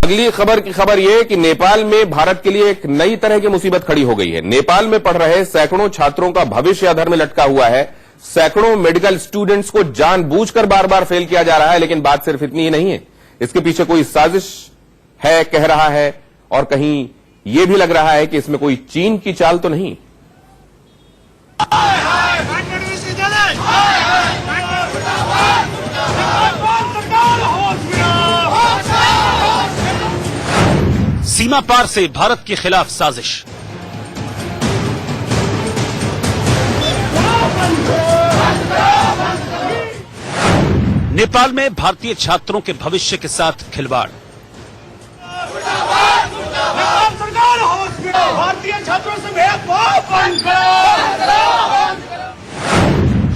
अगली खबर की खबर यह कि नेपाल में भारत के लिए एक नई तरह की मुसीबत खड़ी हो गई है। नेपाल में पढ़ रहे सैकड़ों छात्रों का भविष्य अधर में लटका हुआ है। सैकड़ों मेडिकल स्टूडेंट्स को जानबूझकर बार बार फेल किया जा रहा है। लेकिन बात सिर्फ इतनी ही नहीं है, इसके पीछे कोई साजिश है, कह रहा है, और कहीं यह भी लग रहा है कि इसमें कोई चीन की चाल तो नहीं। सीमा पार से भारत के खिलाफ साजिश। नेपाल में भारतीय छात्रों के भविष्य के साथ खिलवाड़। भारतीय छात्रों से भेदभाव।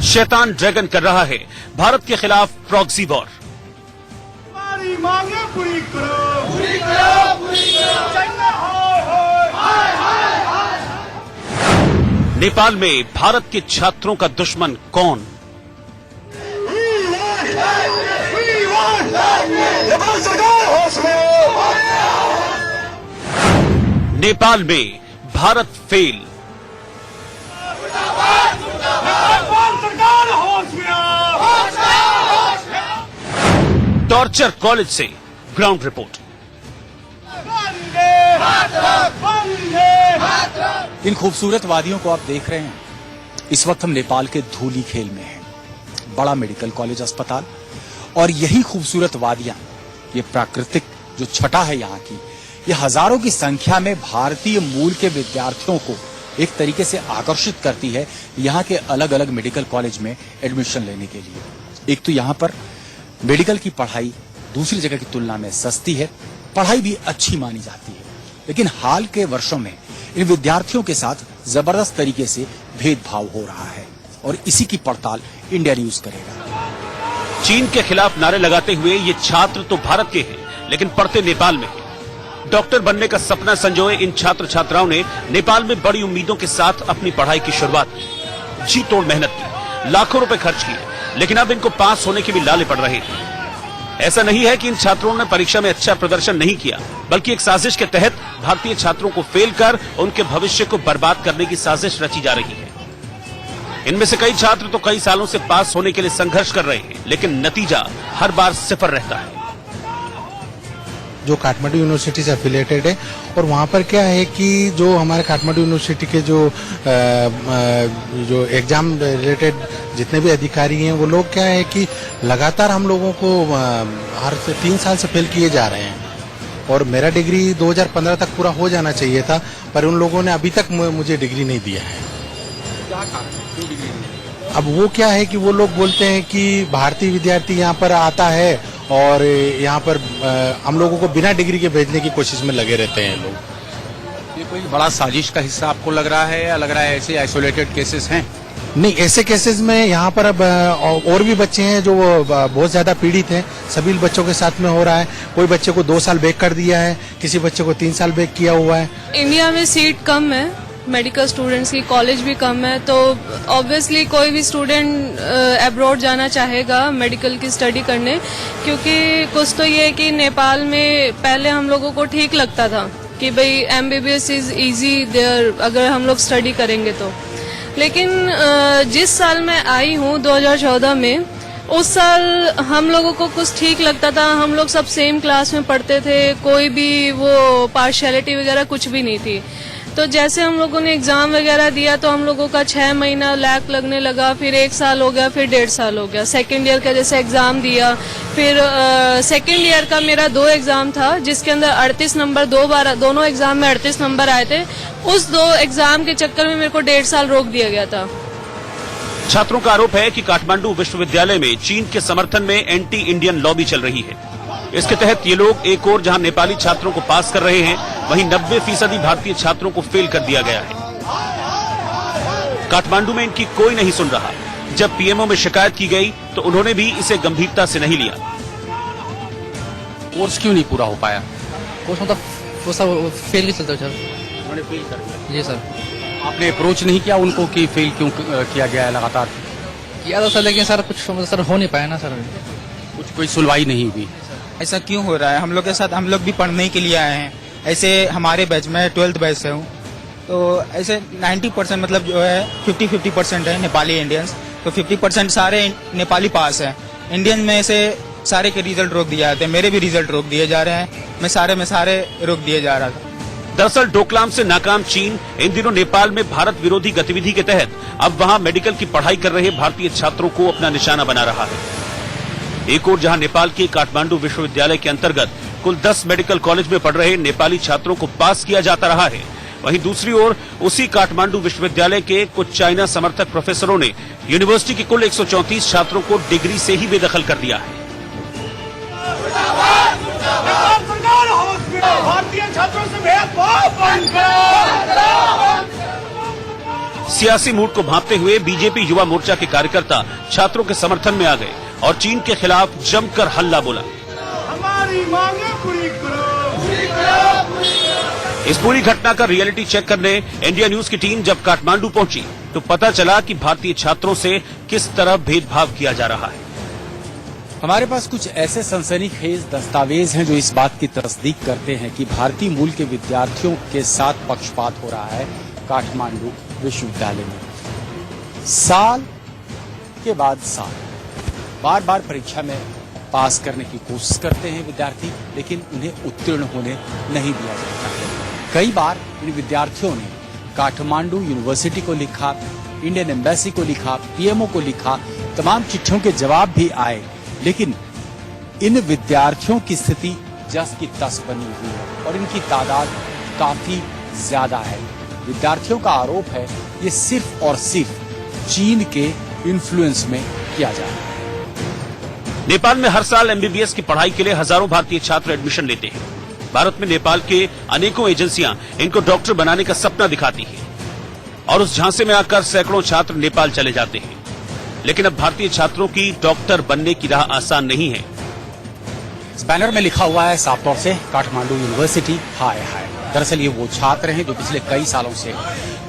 शैतान ड्रैगन कर रहा है भारत के खिलाफ प्रॉक्सी वॉर। हमारी मांगे पूरी करो, पूरी करो, पूरी करो। नेपाल में भारत के छात्रों का दुश्मन कौन? नेपाल में भारत फेल। टॉर्चर कॉलेज से ग्राउंड रिपोर्ट। इन खूबसूरत वादियों को आप देख रहे हैं। इस वक्त हम नेपाल के धूली खेल में हैं। बड़ा मेडिकल कॉलेज अस्पताल और यही खूबसूरत वादियां, ये प्राकृतिक जो छटा है यहाँ की, ये हजारों की संख्या में भारतीय मूल के विद्यार्थियों को एक तरीके से आकर्षित करती है यहाँ के अलग अलग मेडिकल कॉलेज में एडमिशन लेने के लिए। एक तो यहाँ पर मेडिकल की पढ़ाई दूसरी जगह की तुलना में सस्ती है, पढ़ाई भी अच्छी मानी जाती है। लेकिन हाल के वर्षों में इन विद्यार्थियों के साथ जबरदस्त तरीके से भेदभाव हो रहा है और इसी की पड़ताल इंडिया न्यूज करेगा। चीन के खिलाफ नारे लगाते हुए ये छात्र तो भारत के हैं, लेकिन पढ़ते नेपाल में हैं। डॉक्टर बनने का सपना संजोए इन छात्र छात्राओं ने नेपाल में बड़ी उम्मीदों के साथ अपनी पढ़ाई की शुरुआत की। जी तोड़ मेहनत की, लाखों रुपए खर्च किए, लेकिन अब इनको पास होने के भी लाले पड़ रहे थे। ऐसा नहीं है कि इन छात्रों ने परीक्षा में अच्छा प्रदर्शन नहीं किया, बल्कि एक साजिश के तहत भारतीय छात्रों को फेल कर उनके भविष्य को बर्बाद करने की साजिश रची जा रही है। इनमें से कई छात्र तो कई सालों से पास होने के लिए संघर्ष कर रहे हैं, लेकिन नतीजा हर बार सिफर रहता है। जो काठमांडू यूनिवर्सिटी से एफिलिएटेड है, और वहाँ पर क्या है कि जो हमारे काठमांडू यूनिवर्सिटी के जो एग्जाम रिलेटेड जितने भी अधिकारी हैं, वो लोग क्या है कि लगातार हम लोगों को हर 3 साल से फेल किए जा रहे हैं। और मेरा डिग्री 2015 तक पूरा हो जाना चाहिए था, पर उन लोगों ने अभी तक मुझे डिग्री नहीं दिया है। अब वो क्या है कि वो लोग बोलते हैं कि भारतीय विद्यार्थी यहाँ पर आता है और यहाँ पर हम लोगों को बिना डिग्री के भेजने की कोशिश में लगे रहते हैं लोग। ये कोई बड़ा साजिश का हिस्सा आपको लग रहा है, या लग रहा है ऐसे आइसोलेटेड केसेस हैं? नहीं, ऐसे केसेस में यहाँ पर अब और भी बच्चे हैं जो बहुत ज्यादा पीड़ित हैं। सभी बच्चों के साथ में हो रहा है। कोई बच्चे को 2 साल बैक कर दिया है, किसी बच्चे को 3 साल बैक किया हुआ है। इंडिया में सीट कम है मेडिकल स्टूडेंट्स की, कॉलेज भी कम है, तो ऑब्वियसली कोई भी स्टूडेंट अब्रॉड जाना चाहेगा मेडिकल की स्टडी करने। क्योंकि कुछ तो ये है कि नेपाल में पहले हम लोगों को ठीक लगता था कि भाई MBBS इज इजी देयर, अगर हम लोग स्टडी करेंगे तो। लेकिन जिस साल मैं आई हूँ 2014 में, उस साल हम लोगों को कुछ ठीक लगता था। हम लोग सब सेम क्लास में पढ़ते थे, कोई भी वो पार्शियलिटी वगैरह कुछ भी नहीं थी। तो जैसे हम लोगों ने एग्जाम वगैरह दिया तो हम लोगों का 6 महीना लैक लगने लगा, फिर 1 साल हो गया, फिर 1.5 साल हो गया। सेकेंड ईयर का जैसे एग्जाम दिया, फिर सेकेंड ईयर का मेरा 2 एग्जाम था जिसके अंदर 38 नंबर, दोनों एग्जाम में 38 नंबर आए थे। उस 2 एग्जाम के चक्कर में मेरे को 1.5 साल रोक दिया गया था। छात्रों का आरोप है कि काठमांडू विश्वविद्यालय में चीन के समर्थन में एंटी इंडियन लॉबी चल रही है। इसके तहत ये लोग एक और जहां नेपाली छात्रों को पास कर रहे हैं, वहीं 90% भारतीय छात्रों को फेल कर दिया गया है। काठमांडू में इनकी कोई नहीं सुन रहा। जब पीएमओ में शिकायत की गई तो उन्होंने भी इसे गंभीरता से नहीं लिया। कोर्स क्यों नहीं पूरा हो पाया? कोर्स मतलब वो सब फेल ही चलता सर। उन्होंने फेल कर दिया? जी सर। आपने अप्रोच नहीं किया उनको कि फेल क्यों किया गया है लगातार? किया तो सर, लेकिन सर कुछ मतलब सर हो नहीं पाया ना सर। कुछ कोई सुनवाई नहीं हुई। ऐसा क्यों हो रहा है हम लोग के साथ? हम लोग भी पढ़ने के लिए आए हैं। ऐसे हमारे बैच में 12th बैच से हूँ, तो ऐसे 90% मतलब जो है 50-50% है नेपाली इंडियंस, तो 50% सारे नेपाली पास है। इंडियन में से सारे के रिजल्ट रोक दिए जाते हैं, मेरे भी रिजल्ट रोक दिए जा रहे हैं, मैं सारे में सारे रोक दिए जा रहा था। दरअसल डोकलाम से नाकाम चीन इन दिनों नेपाल में भारत विरोधी गतिविधि के तहत अब वहां मेडिकल की पढ़ाई कर रहे भारतीय छात्रों को अपना निशाना बना रहा है। एक ओर जहां नेपाल के काठमांडू विश्वविद्यालय के अंतर्गत कुल 10 मेडिकल कॉलेज में पढ़ रहे नेपाली छात्रों को पास किया जाता रहा है, वहीं दूसरी ओर उसी काठमांडू विश्वविद्यालय के कुछ चाइना समर्थक प्रोफेसरों ने यूनिवर्सिटी के कुल 134 छात्रों को डिग्री से ही बेदखल कर दिया है। भारतीय छात्रों से भेदभाव बंद करो। सियासी मूड को भांपते हुए बीजेपी युवा मोर्चा के कार्यकर्ता छात्रों के समर्थन में आ गए और चीन के खिलाफ जमकर हल्ला बोला। हमारी मांगे पूरी करो। इस पूरी घटना का रियलिटी चेक करने इंडिया न्यूज की टीम जब काठमांडू पहुंची तो पता चला कि भारतीय छात्रों से किस तरह भेदभाव किया जा रहा है। हमारे पास कुछ ऐसे सनसनीखेज दस्तावेज हैं जो इस बात की तस्दीक करते हैं कि भारतीय मूल के विद्यार्थियों के साथ पक्षपात हो रहा है काठमांडू विश्वविद्यालय में। साल के बाद साल बार बार परीक्षा में पास करने की कोशिश करते हैं विद्यार्थी, लेकिन उन्हें उत्तीर्ण होने नहीं दिया जाता है। कई बार इन विद्यार्थियों ने काठमांडू यूनिवर्सिटी को लिखा, इंडियन एम्बेसी को लिखा, पीएमओ को लिखा, तमाम चिट्ठियों के जवाब भी आए, लेकिन इन विद्यार्थियों की स्थिति जस की तस बनी हुई है और इनकी तादाद काफी ज्यादा है। विद्यार्थियों का आरोप है ये सिर्फ और सिर्फ चीन के इन्फ्लुएंस में किया जा रहा है। नेपाल में हर साल एमबीबीएस की पढ़ाई के लिए हजारों भारतीय छात्र एडमिशन लेते हैं। भारत में नेपाल के अनेकों एजेंसियां इनको डॉक्टर बनाने का सपना दिखाती हैं और उस झांसे में आकर सैकड़ों छात्र नेपाल चले जाते हैं। लेकिन अब भारतीय छात्रों की डॉक्टर बनने की राह आसान नहीं है। इस बैनर में लिखा हुआ है साफ तौर से काठमांडू यूनिवर्सिटी हाय हाय। दरअसल ये वो छात्र हैं जो पिछले कई सालों से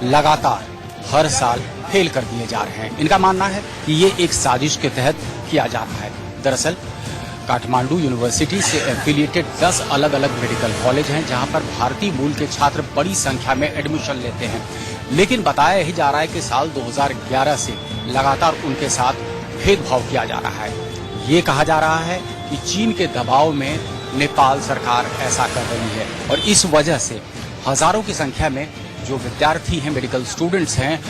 लगातार हर साल फेल कर दिए जा रहे हैं। इनका मानना है कि ये एक साजिश के तहत किया जा रहा है। दरअसल काठमांडू यूनिवर्सिटी से एफिलिएटेड 10 अलग अलग मेडिकल कॉलेज हैं जहां पर भारतीय मूल के छात्र बड़ी संख्या में एडमिशन लेते हैं, लेकिन बताया यही जा रहा है कि साल 2011 से लगातार उनके साथ भेदभाव किया जा रहा है। ये कहा जा रहा है कि चीन के दबाव में नेपाल सरकार ऐसा कर रही है और इस वजह से हजारों की संख्या में जो विद्यार्थी हैं, मेडिकल स्टूडेंट्स हैं,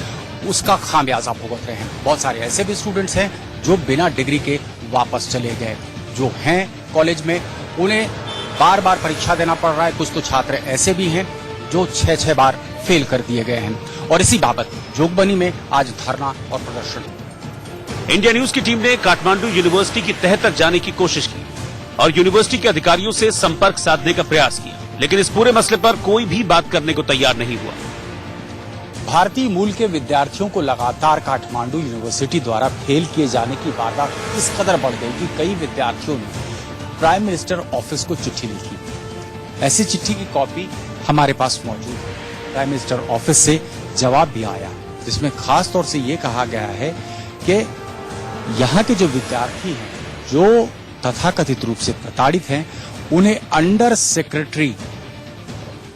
उसका खामियाजा भुगत रहे हैं। बहुत सारे ऐसे भी स्टूडेंट्स हैं जो बिना डिग्री के वापस चले गए, जो हैं कॉलेज में उन्हें बार बार परीक्षा देना पड़ रहा है। कुछ तो छात्र ऐसे भी हैं जो 6-6 बार फेल कर दिए गए हैं और इसी बाबत जोगबनी में आज धरना और प्रदर्शन। इंडिया न्यूज की टीम ने काठमांडू यूनिवर्सिटी की तह तक जाने की कोशिश की और यूनिवर्सिटी के अधिकारियों से संपर्क साधने का प्रयास किया, लेकिन इस पूरे मसले पर कोई भी बात करने को तैयार नहीं हुआ। भारतीय मूल के विद्यार्थियों को लगातार काठमांडू यूनिवर्सिटी द्वारा फेल किए जाने की वारदात इस कदर बढ़ गई कि कई विद्यार्थियों ने प्राइम मिनिस्टर ऑफिस को चिट्ठी लिखी। ऐसी चिट्ठी की कॉपी हमारे पास मौजूद है। प्राइम मिनिस्टर ऑफिस से जवाब भी आया जिसमें खास तौर से ये कहा गया है कि यहाँ के जो विद्यार्थी हैं जो तथाकथित रूप से प्रताड़ित हैं, उन्हें under secretary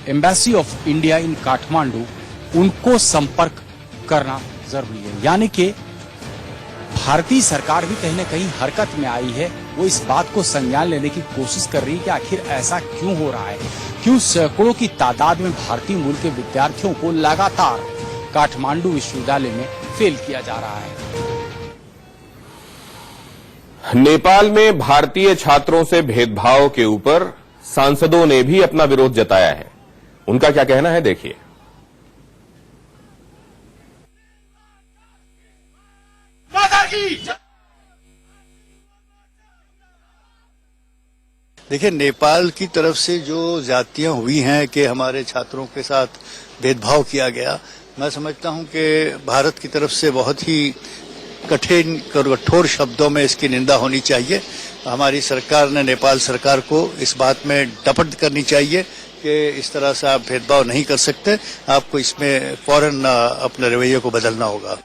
embassy of India in Kathmandu उनको संपर्क करना जरूरी है। यानी कि भारतीय सरकार भी कहीं न कहीं हरकत में आई है। वो इस बात को संज्ञान लेने की कोशिश कर रही है कि आखिर ऐसा क्यों हो रहा है, क्यों सैकड़ों की तादाद में भारतीय मूल के विद्यार्थियों को लगातार काठमांडू विश्वविद्यालय में फेल किया जा रहा है। नेपाल में भारतीय छात्रों से भेदभाव के ऊपर सांसदों ने भी अपना विरोध जताया है। उनका क्या कहना है, देखिए। देखिए, नेपाल की तरफ से जो ज्यादतियां हुई हैं कि हमारे छात्रों के साथ भेदभाव किया गया, मैं समझता हूं कि भारत की तरफ से बहुत ही कठोर शब्दों में इसकी निंदा होनी चाहिए। हमारी सरकार ने नेपाल सरकार को इस बात में डपट करनी चाहिए कि इस तरह से आप भेदभाव नहीं कर सकते, आपको इसमें फौरन अपने रवैये को बदलना होगा।